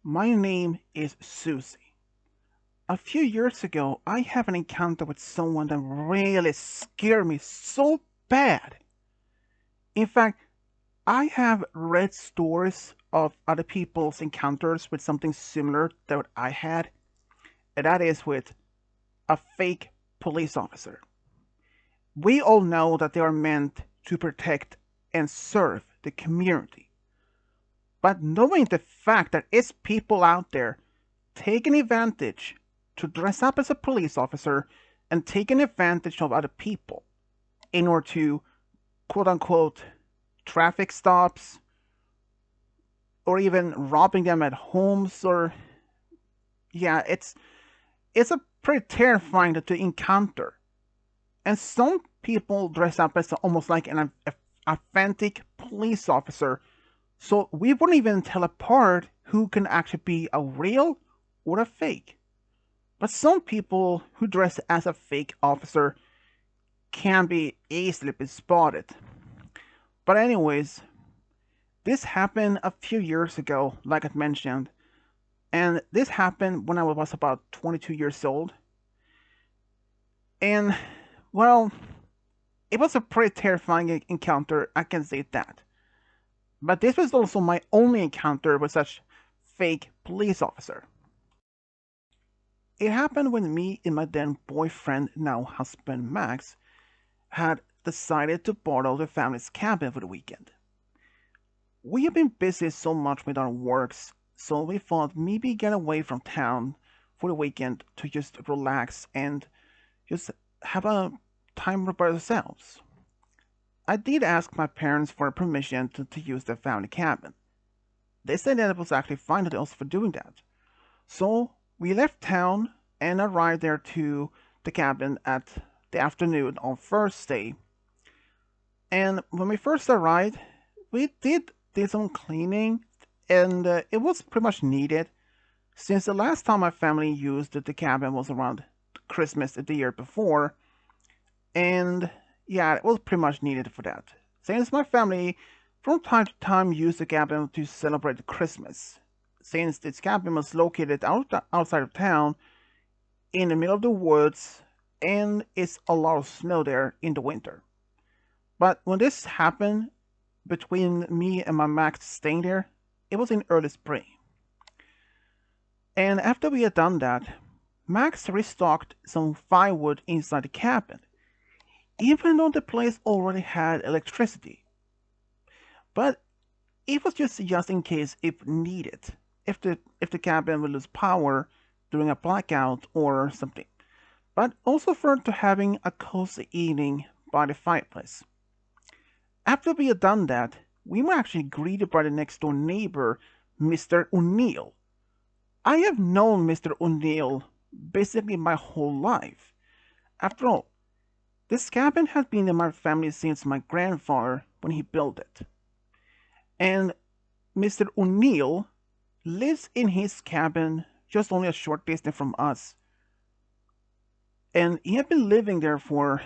My name is Susie. A few years ago, I had an encounter with someone that really scared me so bad. In fact, I have read stories of other people's encounters with something similar to what I had, and that is with a fake police officer. We all know that they are meant to protect and serve the community. But knowing the fact that it's people out there taking advantage to dress up as a police officer and taking advantage of other people in order to quote unquote traffic stops or even robbing them at homes or yeah, it's a pretty terrifying to encounter. And some people dress up as almost like an authentic police officer, so we wouldn't even tell apart who can actually be a real or a fake. But some people who dress as a fake officer can be easily be spotted. But anyways, this happened a few years ago, like I mentioned, and this happened when I was about 22 years old. And well, it was a pretty terrifying encounter, I can say that. But this was also my only encounter with such fake police officer. It happened when me and my then boyfriend, now husband Max, had decided to borrow the family's cabin for the weekend. We have been busy so much with our works, so we thought maybe get away from town for the weekend to just relax and just have a time by ourselves. I did ask my parents for permission to use their family cabin. They said that it was actually fine with us for doing that. So we left town and arrived there to the cabin at the afternoon on Thursday. And when we first arrived, we did some cleaning, and it was pretty much needed since the last time my family used the cabin was around Christmas the year before, and yeah, it was pretty much needed for that. Since my family from time to time used the cabin to celebrate Christmas, since this cabin was located outside of town in the middle of the woods, and it's a lot of snow there in the winter. But when this happened between me and my Max staying there, it was in early spring. And after we had done that, Max restocked some firewood inside the cabin, even though the place already had electricity. But it was just in case if needed, if the cabin would lose power during a blackout or something. But also for to having a cozy evening by the fireplace. After we had done that, we were actually greeted by the next door neighbor, Mr. O'Neill. I have known Mr. O'Neill basically my whole life. After all, this cabin has been in my family since my grandfather when he built it. And Mr. O'Neill lives in his cabin just only a short distance from us. And he had been living there for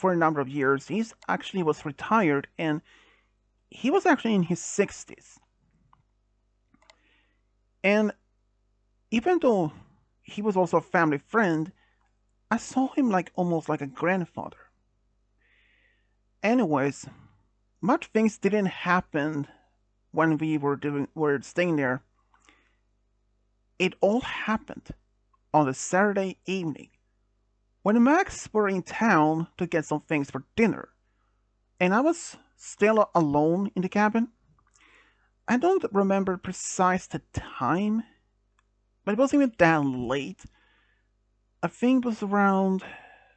a number of years. He's actually was retired and he was actually in his 60s. And even though he was also a family friend, I saw him like almost like a grandfather. Anyways, much things didn't happen when we were staying there. It all happened on a Saturday evening when Max were in town to get some things for dinner, and I was still alone in the cabin. I don't remember precise the time, but it wasn't even that late. I think it was around,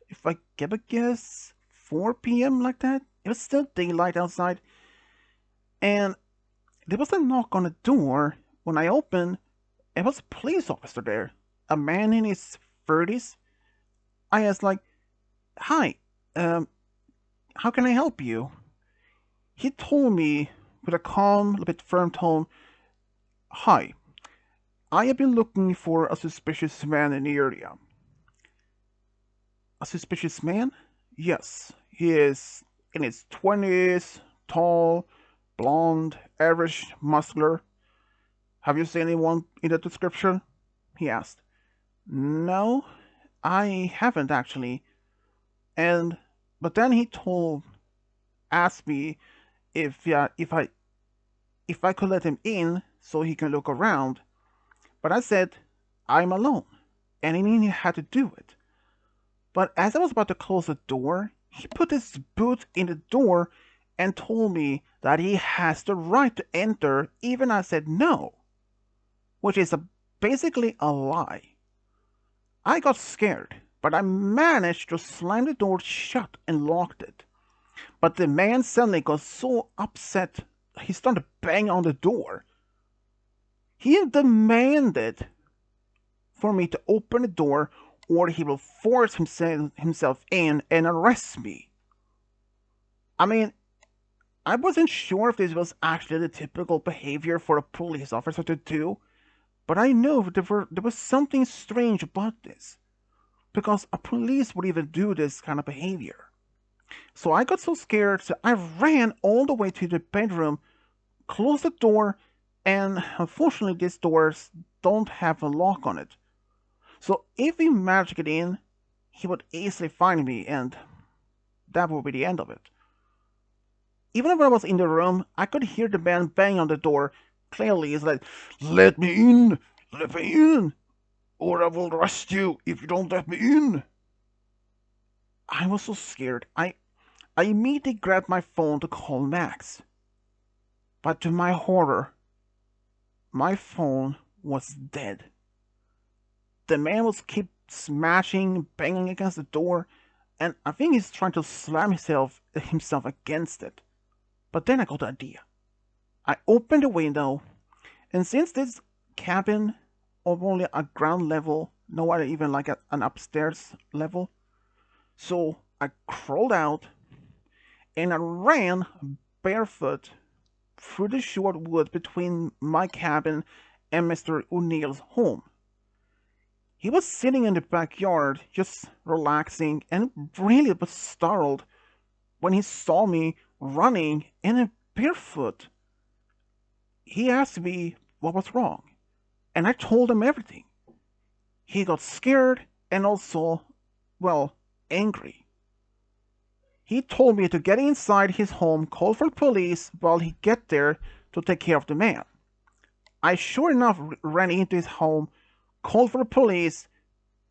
if I give a guess, 4 p.m. like that. It was still daylight outside, and there was a knock on the door. When I opened, it was a police officer there, a man in his 30s. I asked like, "Hi, um, how can I help you?" He told me with a calm, a bit firm tone, "Hi, I have been looking for a suspicious man in the area." A suspicious man? Yes, he is in his 20s, tall, blonde, average, muscular. Have you seen anyone in the description? He asked. No, I haven't actually. And but then he asked me if I could let him in so he can look around. But I said I'm alone, and he had to do it. But as I was about to close the door, he put his boot in the door and told me that he has the right to enter even I said no, which is basically a lie. I got scared, but I managed to slam the door shut and locked it. But the man suddenly got so upset he started banging on the door. He demanded for me to open the door or he will force himself in and arrest me. I mean, I wasn't sure if this was actually the typical behavior for a police officer to do, but I knew there was something strange about this, because a police would even do this kind of behavior. So I got so scared, so I ran all the way to the bedroom, closed the door, and unfortunately these doors don't have a lock on it. So if he managed to get in, he would easily find me, and that would be the end of it. Even when I was in the room, I could hear the man bang on the door. Clearly, it's like, let me in! Let me in! Or I will arrest you if you don't let me in! I was so scared. I immediately grabbed my phone to call Max. But to my horror, my phone was dead. The man was keep smashing, banging against the door, and I think he's trying to slam himself against it. But then I got the idea. I opened the window, and since this cabin of only a ground level, no other even like an upstairs level, so I crawled out and I ran barefoot through the short wood between my cabin and Mr. O'Neill's home. He was sitting in the backyard, just relaxing, and really was startled when he saw me running and barefoot. He asked me what was wrong, and I told him everything. He got scared and also, well, angry. He told me to get inside his home, call for police while he get there to take care of the man. I sure enough ran into his home, called for police,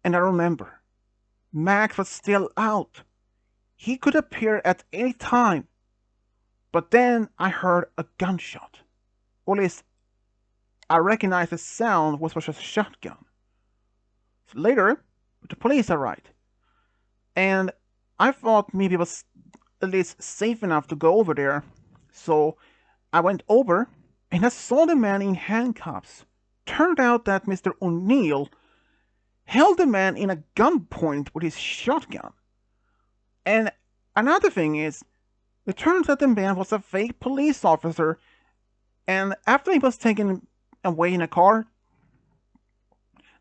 and I remember, Max was still out. He could appear at any time. But then I heard a gunshot. Or at least I recognized the sound was a shotgun. So later, the police arrived, and I thought maybe it was at least safe enough to go over there. So I went over, and I saw the man in handcuffs. Turned out that Mr. O'Neill held the man in a gunpoint with his shotgun. And another thing is, it turns out the man was a fake police officer, and after he was taken away in a car,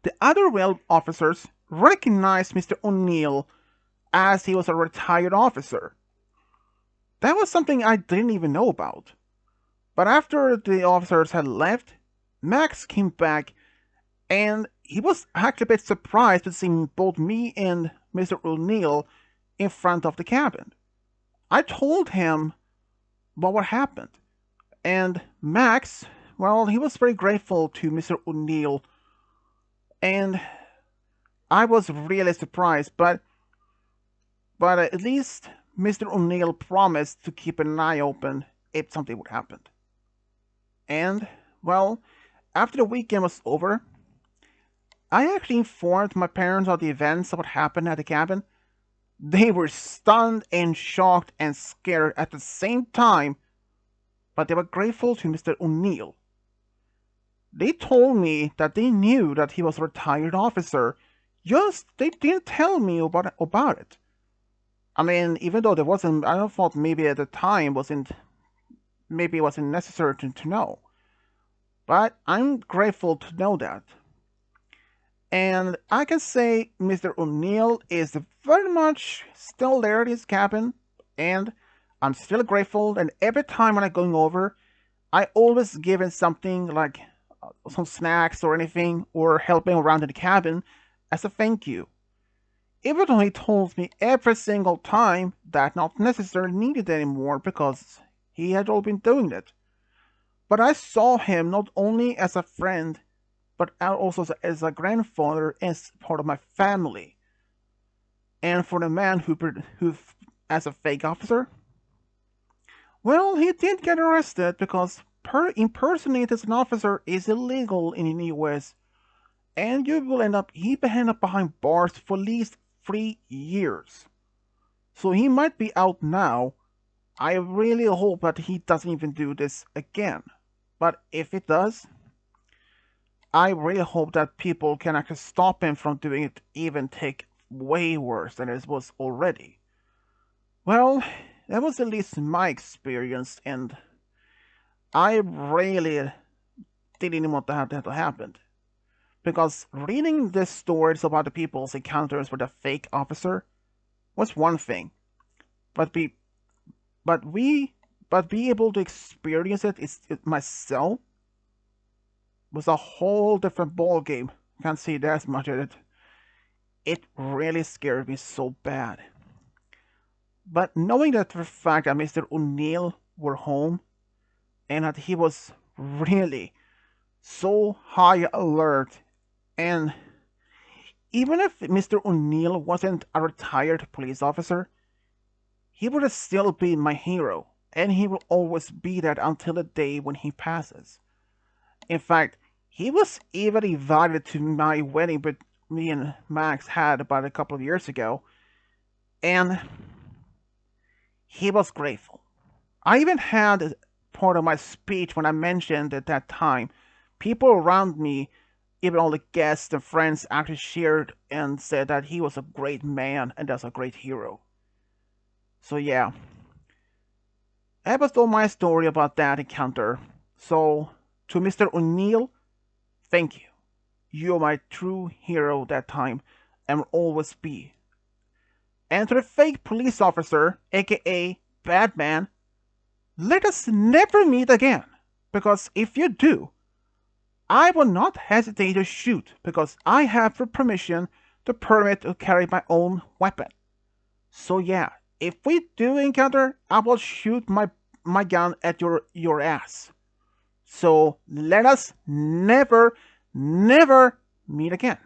the other rail officers recognized Mr. O'Neill as he was a retired officer. That was something I didn't even know about. But after the officers had left, Max came back, and he was actually a bit surprised to see both me and Mr. O'Neill in front of the cabin. I told him about what happened, and Max, well, he was very grateful to Mr. O'Neill, and I was really surprised, but at least Mr. O'Neill promised to keep an eye open if something would happen. And, well, after the weekend was over, I actually informed my parents of the events of what happened at the cabin. They were stunned and shocked and scared at the same time, but they were grateful to Mr. O'Neill. They told me that they knew that he was a retired officer, just they didn't tell me about it. I mean, even though there wasn't, I thought maybe at the time maybe it wasn't necessary to know. But I'm grateful to know that. And I can say Mr. O'Neill is very much still there in his cabin, and I'm still grateful. And every time when I'm going over, I always give him something like some snacks or anything, or helping around in the cabin as a thank you. Even though he told me every single time that not necessarily needed anymore because he had all been doing it. But I saw him not only as a friend, but also as a grandfather and as part of my family. And for the man who as a fake officer, well, he did get arrested because impersonating as an officer is illegal in the US, and he will end up behind bars for at least 3 years. So he might be out now. I really hope that he doesn't even do this again. But if it does, I really hope that people can actually stop him from doing it, even take way worse than it was already. Well, that was at least my experience, and I really didn't want to have that to happen. Because reading the stories about the people's encounters with a fake officer was one thing, but be but we but be able to experience it myself was a whole different ball game. Can't say that as much as it. It really scared me so bad. But knowing that for a fact that Mr. O'Neill were home and that he was really so high alert, and even if Mr. O'Neill wasn't a retired police officer, he would have still been my hero, and he will always be that until the day when he passes. In fact, he was even invited to my wedding that me and Max had about a couple of years ago, and he was grateful. I even had part of my speech when I mentioned at that time. People around me, even all the guests and friends, actually cheered and said that he was a great man and that's a great hero. So yeah, that was all my story about that encounter. So to Mr. O'Neill, thank you. You're my true hero that time and will always be. And to the fake police officer, aka Batman, let us never meet again. Because if you do, I will not hesitate to shoot because I have the permission to permit to carry my own weapon. So yeah, if we do encounter, I will shoot my gun at your ass. So let us never, never meet again.